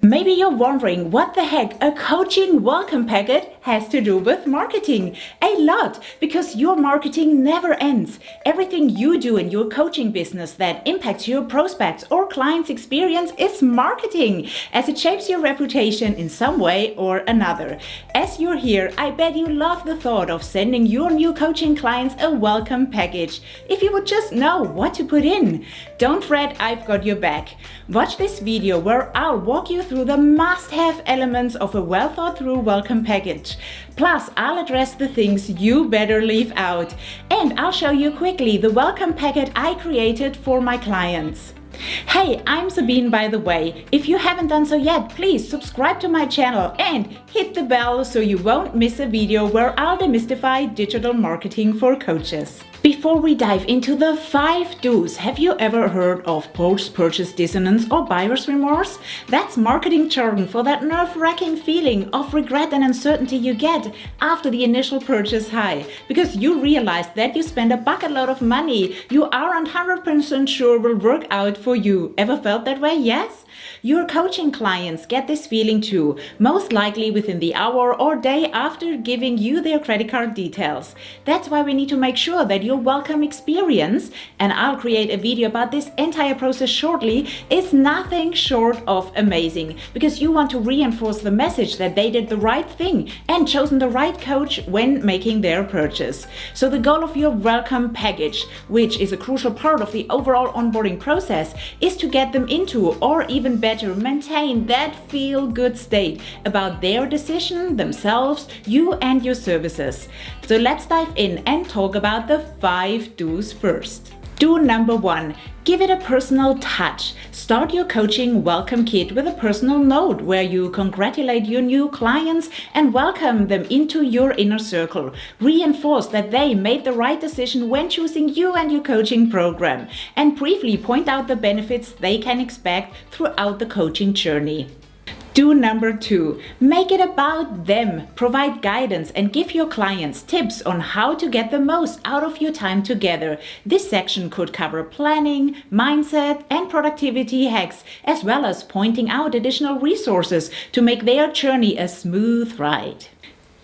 Maybe you're wondering what the heck a coaching welcome packet has to do with marketing. A lot, because your marketing never ends. Everything you do in your coaching business that impacts your prospects or clients' experience is marketing, as it shapes your reputation in some way or another. As you're here, I bet you love the thought of sending your new coaching clients a welcome package. If you would just know what to put in. Don't fret, I've got your back. Watch this video where I'll walk you through the must-have elements of a well-thought-through welcome package. Plus, I'll address the things you better leave out. And I'll show you quickly the welcome packet I created for my clients. Hey, I'm Sabine, by the way. If you haven't done so yet, please subscribe to my channel and hit the bell so you won't miss a video where I'll demystify digital marketing for coaches. Before we dive into the 5 do's, have you ever heard of post-purchase dissonance or buyer's remorse? That's marketing jargon for that nerve-wracking feeling of regret and uncertainty you get after the initial purchase high, because you realize that you spend a bucket load of money you aren't 100% sure will work out for you. Ever felt that way? Yes? Your coaching clients get this feeling too, most likely within the hour or day after giving you their credit card details. That's why we need to make sure that your welcome experience, and I'll create a video about this entire process shortly, is nothing short of amazing, because you want to reinforce the message that they did the right thing and chosen the right coach when making their purchase. So the goal of your welcome package, which is a crucial part of the overall onboarding process, is to get them into, or even better, maintain that feel-good state about their decision, themselves, you and your services. So let's dive in and talk about the 5 do's first. Do number 1, give it a personal touch. Start your coaching welcome kit with a personal note where you congratulate your new clients and welcome them into your inner circle. Reinforce that they made the right decision when choosing you and your coaching program, and briefly point out the benefits they can expect throughout the coaching journey. Do number 2, make it about them. Provide guidance and give your clients tips on how to get the most out of your time together. This section could cover planning, mindset, and productivity hacks, as well as pointing out additional resources to make their journey a smooth ride.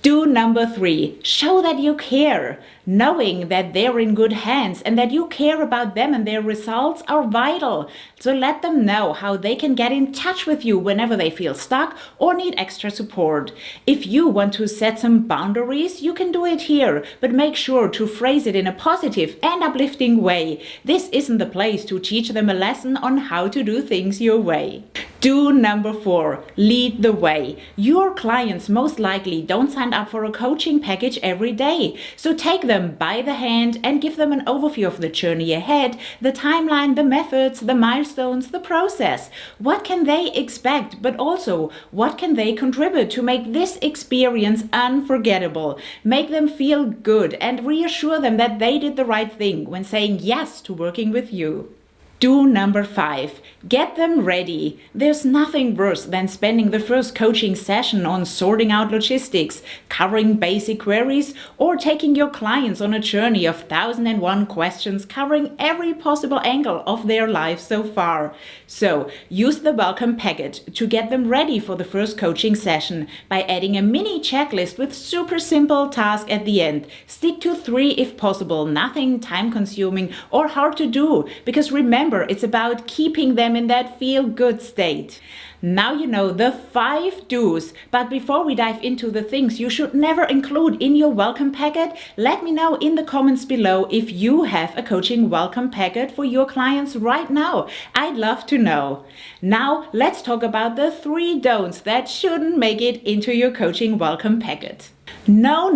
Do number 3, show that you care. Knowing that they're in good hands and that you care about them and their results are vital. So let them know how they can get in touch with you whenever they feel stuck or need extra support. If you want to set some boundaries, you can do it here, but make sure to phrase it in a positive and uplifting way. This isn't the place to teach them a lesson on how to do things your way. Do number 4, lead the way. Your clients most likely don't sign up for a coaching package every day. So take them by the hand and give them an overview of the journey ahead, the timeline, the methods, the milestones, the process. What can they expect, but also what can they contribute to make this experience unforgettable? Make them feel good and reassure them that they did the right thing when saying yes to working with you. Do number 5, get them ready. There's nothing worse than spending the first coaching session on sorting out logistics, covering basic queries, or taking your clients on a journey of 1001 questions covering every possible angle of their life so far. So use the welcome packet to get them ready for the first coaching session by adding a mini checklist with super simple tasks at the end. Stick to 3 if possible, nothing time consuming or hard to do, because remember, it's about keeping them in that feel-good state. Now you know the 5 do's, but before we dive into the things you should never include in your welcome packet, let me know in the comments below if you have a coaching welcome packet for your clients right now. I'd love to know. Now let's talk about the 3 don'ts that shouldn't make it into your coaching welcome packet. No,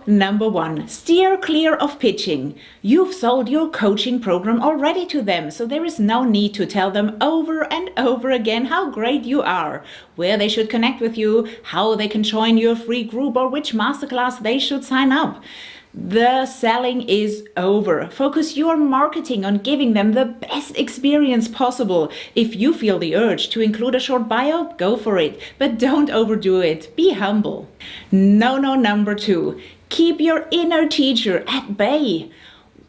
number 1, steer clear of pitching. You've sold your coaching program already to them, so there is no need to tell them over and over again how great you are, where they should connect with you, how they can join your free group, or which masterclass they should sign up. The selling is over. Focus your marketing on giving them the best experience possible. If you feel the urge to include a short bio, go for it, but don't overdo it. Be humble. No, number 2, keep your inner teacher at bay.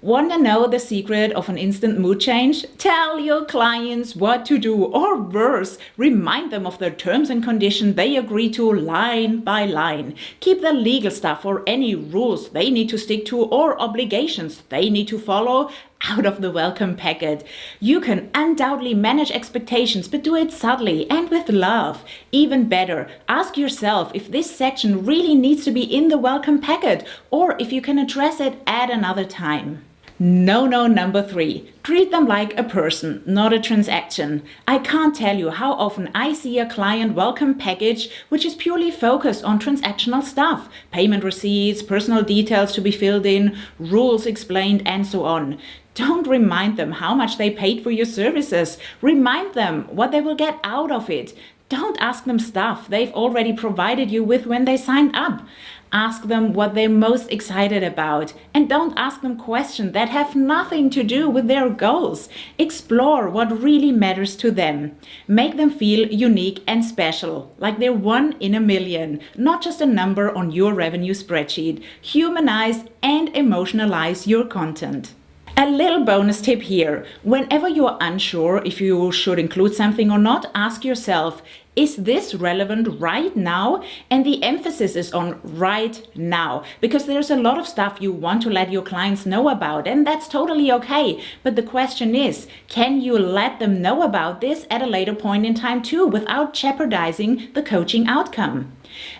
Want to know the secret of an instant mood change? Tell your clients what to do, or worse, remind them of the terms and conditions they agree to line by line. Keep the legal stuff or any rules they need to stick to or obligations they need to follow out of the welcome packet. You can undoubtedly manage expectations, but do it subtly and with love. Even better, ask yourself if this section really needs to be in the welcome packet or if you can address it at another time. No, number 3. Treat them like a person, not a transaction. I can't tell you how often I see a client welcome package which is purely focused on transactional stuff, payment receipts, personal details to be filled in, rules explained, and so on. Don't remind them how much they paid for your services. Remind them what they will get out of it. Don't ask them stuff they've already provided you with when they signed up. Ask them what they're most excited about, and don't ask them questions that have nothing to do with their goals. Explore what really matters to them. Make them feel unique and special, like they're one in a million, not just a number on your revenue spreadsheet. Humanize and emotionalize your content. A little bonus tip here. Whenever you're unsure if you should include something or not, ask yourself, is this relevant right now? And the emphasis is on right now, because there's a lot of stuff you want to let your clients know about, and that's totally okay. But the question is, can you let them know about this at a later point in time too, without jeopardizing the coaching outcome?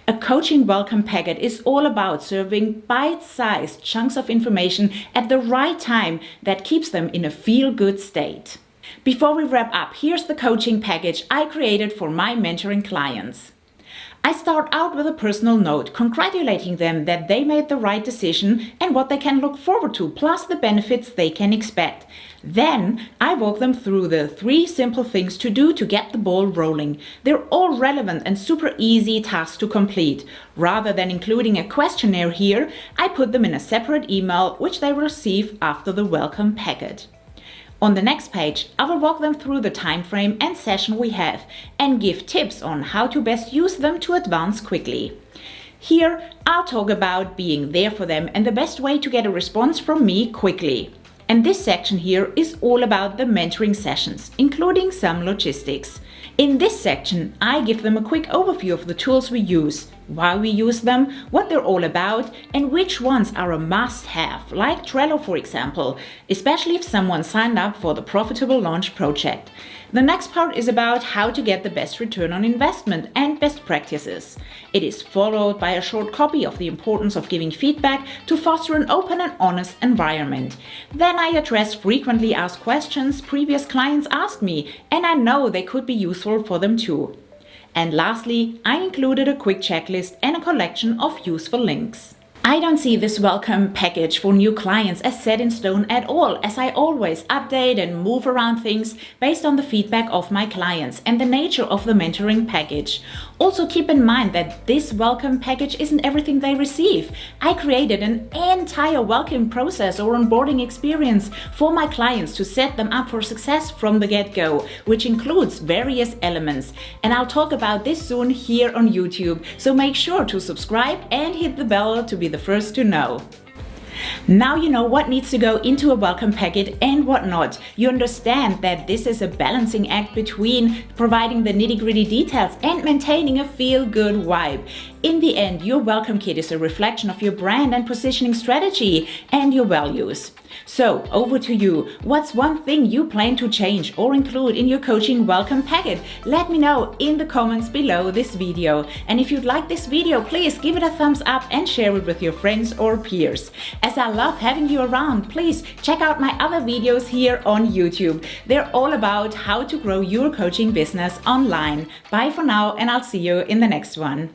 A coaching welcome packet is all about serving bite-sized chunks of information at the right time that keeps them in a feel-good state. Before we wrap up, here's the coaching package I created for my mentoring clients. I start out with a personal note congratulating them that they made the right decision and what they can look forward to, plus the benefits they can expect. Then I walk them through the 3 simple things to do to get the ball rolling. They're all relevant and super easy tasks to complete. Rather than including a questionnaire here, I put them in a separate email which they will receive after the welcome packet. On the next page, I will walk them through the time frame and session we have and give tips on how to best use them to advance quickly. Here, I'll talk about being there for them and the best way to get a response from me quickly. And this section here is all about the mentoring sessions, including some logistics. In this section, I give them a quick overview of the tools we use, why we use them, what they're all about, and which ones are a must-have, like Trello for example, especially if someone signed up for the Profitable Launch project. The next part is about how to get the best return on investment and best practices. It is followed by a short copy of the importance of giving feedback to foster an open and honest environment. Then I address frequently asked questions previous clients asked me, and I know they could be useful for them too. And lastly, I included a quick checklist and a collection of useful links. I don't see this welcome package for new clients as set in stone at all, as I always update and move around things based on the feedback of my clients and the nature of the mentoring package. Also keep in mind that this welcome package isn't everything they receive. I created an entire welcome process or onboarding experience for my clients to set them up for success from the get-go, which includes various elements. And I'll talk about this soon here on YouTube, so make sure to subscribe and hit the bell to be the first to know. Now you know what needs to go into a welcome packet and what not. You understand that this is a balancing act between providing the nitty-gritty details and maintaining a feel-good vibe. In the end, your welcome kit is a reflection of your brand and positioning strategy and your values. So, over to you. What's one thing you plan to change or include in your coaching welcome packet? Let me know in the comments below this video. And if you'd like this video, please give it a thumbs up and share it with your friends or peers. As I love having you around, please check out my other videos here on YouTube. They're all about how to grow your coaching business online. Bye for now, and I'll see you in the next one.